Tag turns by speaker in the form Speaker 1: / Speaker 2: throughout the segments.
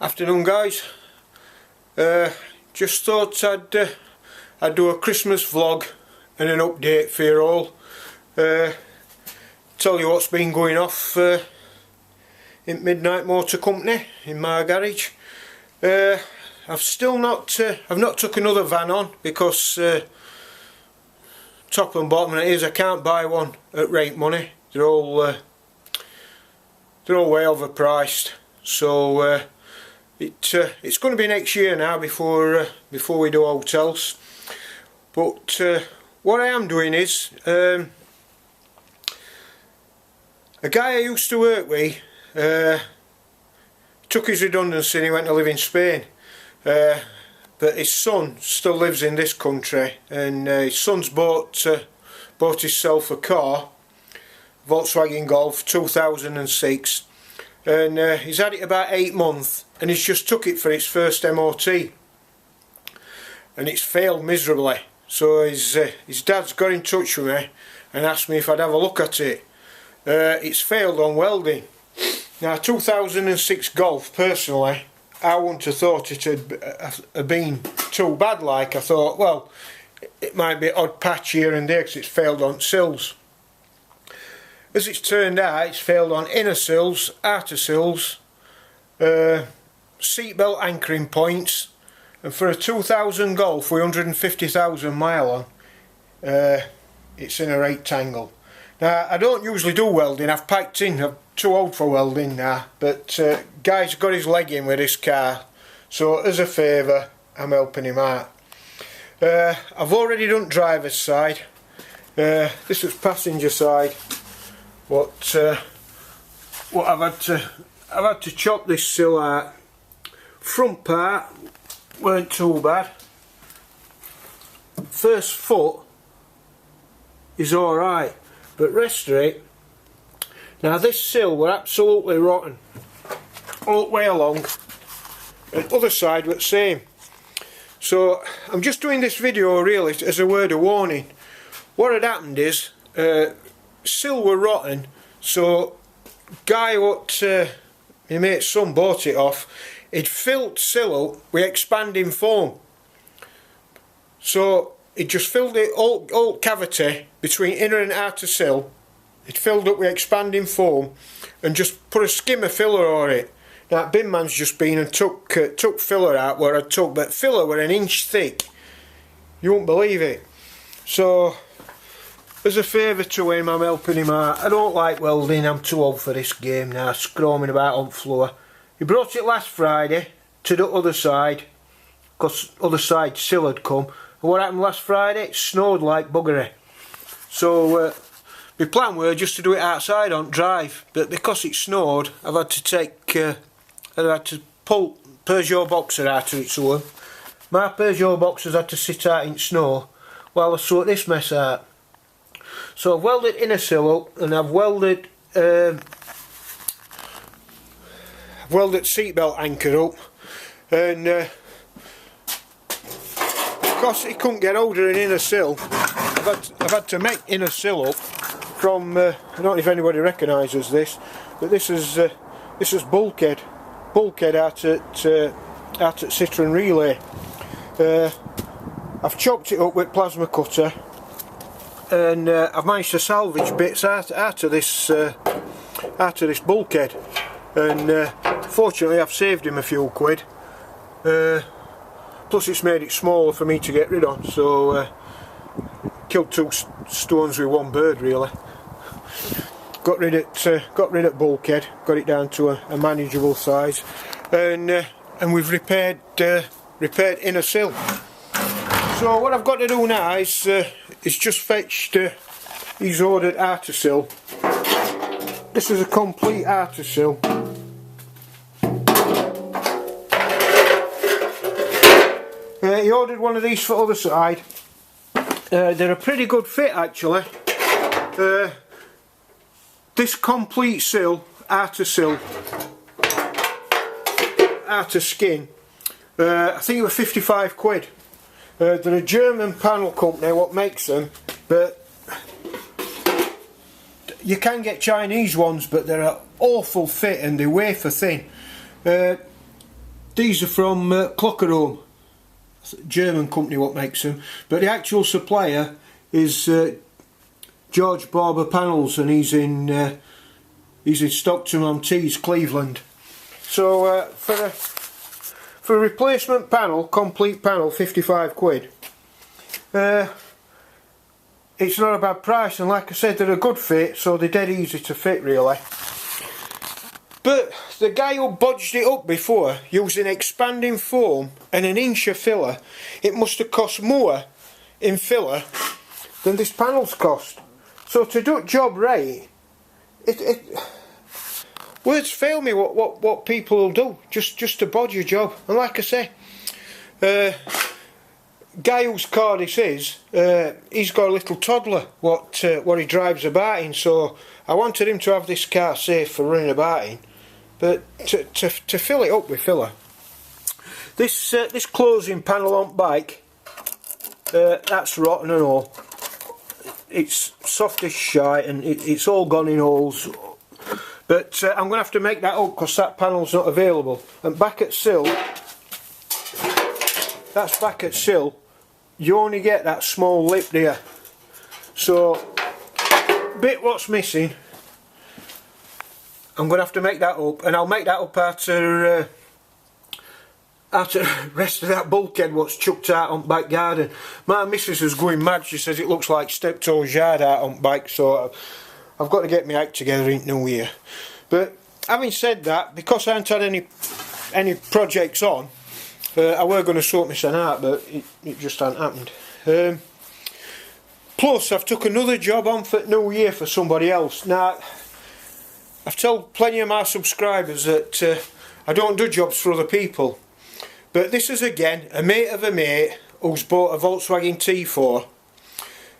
Speaker 1: Afternoon, guys. Just thought I'd do a Christmas vlog and an update for you all. Tell you what's been going off in Midnight Motor Company in my garage. I've not took another van on because top and bottom it is I can't buy one at rate money. They're all way overpriced. So it's going to be next year now before we do hotels. But what I am doing is a guy I used to work with took his redundancy and he went to live in Spain. But his son still lives in this country, and his son's bought himself a car, Volkswagen Golf 2006, and he's had it about 8 months, and he's just took it for its first MOT, and it's failed miserably. So his dad's got in touch with me and asked me if I'd have a look at it. It's failed on welding. Now, 2006 Golf, personally, I wouldn't have thought it had been too bad. Like, I thought, well, it might be an odd patch here and there because it's failed on sills. As it's turned out, it's failed on inner sills, outer sills, seatbelt anchoring points, and for a 2000 Golf with 150,000 mile on, it's in a rectangle. Now, I don't usually do welding. I've packed in. I'm too old for welding now, but guy's got his leg in with this car, so as a favour I'm helping him out. I've already done driver's side. This was passenger side. What I've had to chop this sill out. Front part weren't too bad. First foot is alright, but rest of it. Now, this sill were absolutely rotten all the way along, and other side were the same. So I'm just doing this video really as a word of warning. What had happened is sill were rotten, so guy what my mate's son bought it off, he'd filled sill up with expanding foam. So he just filled the all cavity between inner and outer sill. It filled up with expanding foam and just put a skimmer filler on it. Now, bin man's just been and took filler out where I took, but filler were an inch thick. You won't believe it. So, as a favour to him, I'm helping him out. I don't like welding. I'm too old for this game now, scromming about on floor. He brought it last Friday to the other side, because other side sill had come. And what happened last Friday? It snowed like buggery. So, my plan were just to do it outside on drive, but because it snowed, I've had to pull Peugeot Boxer out of its own. My Peugeot Boxer's had to sit out in snow while I sort this mess out. So I've welded inner sill up, and I've welded seatbelt anchor up, and because it couldn't get older in inner sill, I've had to make inner sill up from I don't know if anybody recognises this, but this is bulkhead out at Citroen Relay. I've chopped it up with plasma cutter, and I've managed to salvage bits out of this bulkhead, and fortunately I've saved him a few quid. Plus it's made it smaller for me to get rid of, so killed two stones with one bird really. Got rid of bulkhead, got it down to a manageable size, and we've repaired inner sill. So what I've got to do now is just fetched his ordered outer sill. This is a complete outer sill. He ordered one of these for the other side. They're a pretty good fit actually. This complete sill, outer skin, I think it was 55 quid. They're a German panel company what makes them, but you can get Chinese ones, but they're an awful fit and they're wafer thin. these are from Clockerhome, German company what makes them, but the actual supplier is George Barber Panels, and he's in Stockton-on-Tees, Cleveland. So for a replacement panel, complete panel, 55 quid. It's not a bad price, and like I said, they're a good fit, so they're dead easy to fit really. But the guy who bodged it up before, using expanding foam and an inch of filler, it must have cost more in filler than this panel's cost. So to do the job right, words fail me what people will do just to bodge your job. And like I say, guy whose car this is, he's got a little toddler what he drives about in, so I wanted him to have this car safe for running about in, but to fill it up with filler. This closing panel on bike, that's rotten and all. It's soft as shite and it's all gone in holes, but I'm going to have to make that up because that panel's not available. And back at sill, that's back at sill, you only get that small lip there, so bit what's missing, I'm going to have to make that up, and I'll make that up after the rest of that bulkhead what's chucked out on back garden. My missus is going mad, she says it looks like Steptoe's yard out on bike, so I've got to get my act together in New Year. But having said that, because I haven't had any projects on, I were going to sort my son out, but it just hasn't happened. Plus I've took another job on for New Year for somebody else. Now I've told plenty of my subscribers that I don't do jobs for other people, but this is again a mate of a mate who's bought a Volkswagen T4.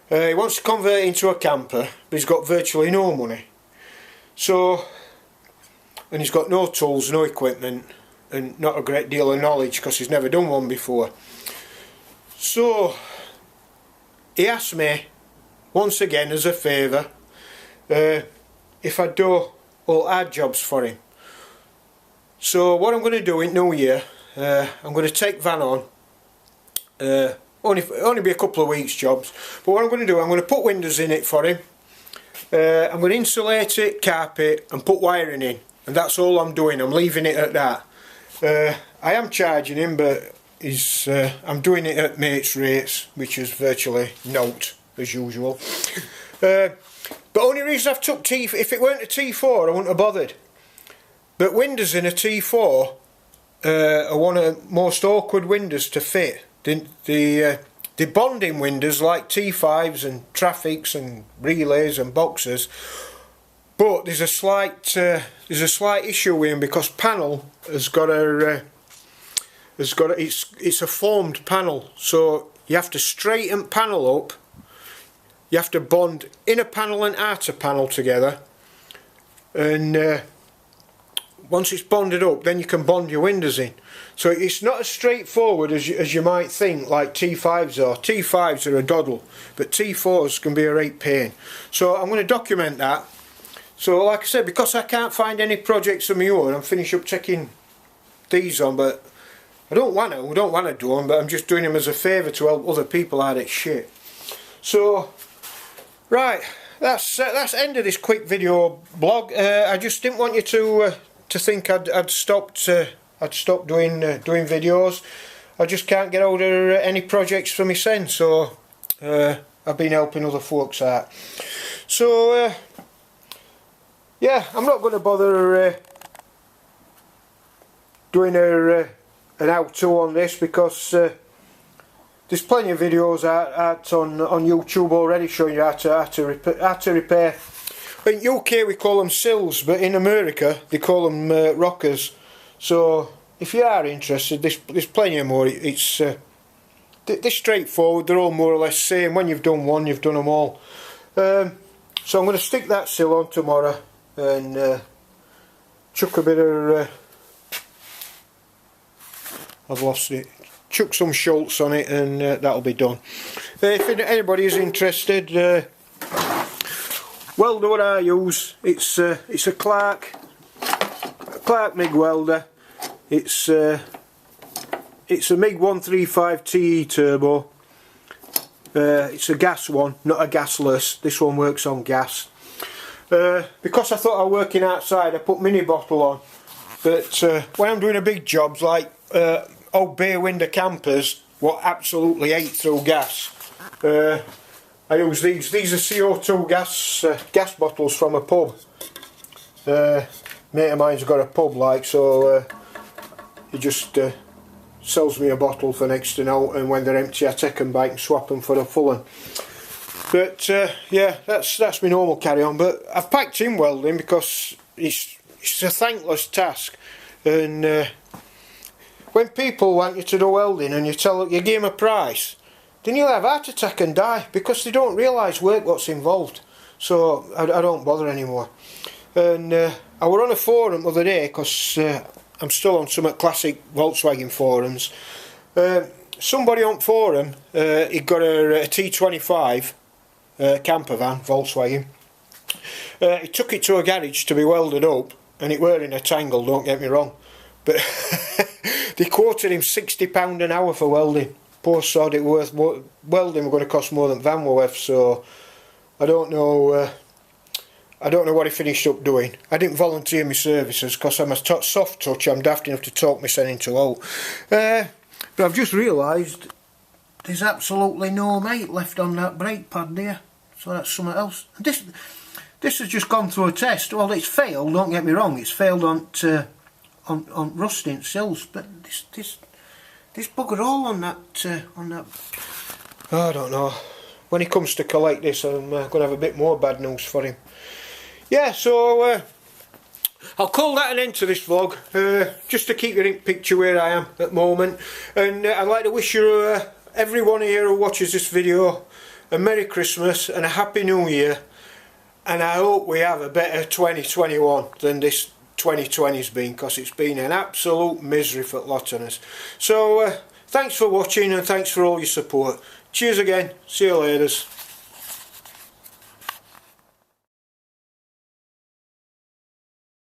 Speaker 1: He wants to convert it into a camper, but he's got virtually no money, and he's got no tools, no equipment, and not a great deal of knowledge because he's never done one before. So he asked me once again as a favour if I'd do all ad jobs for him. So what I'm going to do in New Year, I'm going to take Van on, only be a couple of weeks jobs, but what I'm going to do, I'm going to put windows in it for him, I'm going to insulate it, carpet and put wiring in, and that's all I'm doing. I'm leaving it at that. I am charging him, but I'm doing it at mate's rates, which is virtually naught as usual. But only reason I've took if it weren't a T4 I wouldn't have bothered. But windows in a T4 are one of the most awkward windows to fit. The bonding windows like T5s and Traffics and Relays and Boxers, but there's a slight issue with them because panel has got it's a formed panel, so you have to straighten panel up. You have to bond inner panel and outer panel together, and once it's bonded up, then you can bond your windows in. So it's not as straightforward as you might think, like T5s are. T5s are a doddle, but T4s can be a right pain. So I'm going to document that. So like I said, because I can't find any projects of my own, I'm finished up taking these on, but I don't want to do them, but I'm just doing them as a favour to help other people out of shit. So right, that's the end of this quick video blog. I just didn't want you to think I'd stopped doing videos. I just can't get hold of any projects for myself, so I've been helping other folks out. So yeah, I'm not going to bother doing an how-to on this because there's plenty of videos out on YouTube already showing you how to repair. In UK we call them sills, but in America they call them rockers. So if you are interested, there's plenty of more. It's they're straightforward. They're all more or less same. When you've done one, you've done them all. So I'm going to stick that sill on tomorrow and chuck a bit of I've lost it. Chuck some Schultz on it, and that'll be done. If anybody is interested, welder what I use, it's a Clark MIG welder. It's it's a MiG 135 TE turbo. It's a gas one, not a gasless. This one works on gas. Because I thought I was working outside, I put mini bottle on. But when I'm doing a big jobs like old bay window campers, what absolutely ate through gas, I use these. These are CO2 gas bottles from a pub. Mate of mine's got a pub, like, so he just sells me a bottle for next to no, and when they're empty I take them back and swap them for a full one. But yeah, that's my normal carry on. But I've packed in welding because it's a thankless task, and when people want you to do welding and you give them a price, then you'll have a heart attack and die because they don't realise what's involved. So I don't bother anymore. And I were on a forum the other day because I'm still on some classic Volkswagen forums. Somebody on forum, he got a T25 camper van, Volkswagen. He took it to a garage to be welded up, and it were in a tangle, don't get me wrong. But they quoted him £60 an hour for welding. Poor sod, it worth more. Welding were going to cost more than van were worth, so I don't know. I don't know what he finished up doing. I didn't volunteer my services because I'm a soft touch. I'm daft enough to talk myself into out. But I've just realised there's absolutely no mate left on that brake pad there. So that's something else. This has just gone through a test. Well, it's failed. Don't get me wrong. It's failed on rusting sills. But this bugger all on that. I don't know. When he comes to collect this, I'm going to have a bit more bad news for him. Yeah, so I'll call that an end to this vlog, just to keep you in picture where I am at the moment. And I'd like to wish you, everyone here who watches this video, a Merry Christmas and a Happy New Year. And I hope we have a better 2021 than this 2020's been, because it's been an absolute misery for a lot of us. So thanks for watching and thanks for all your support. Cheers again. See you later.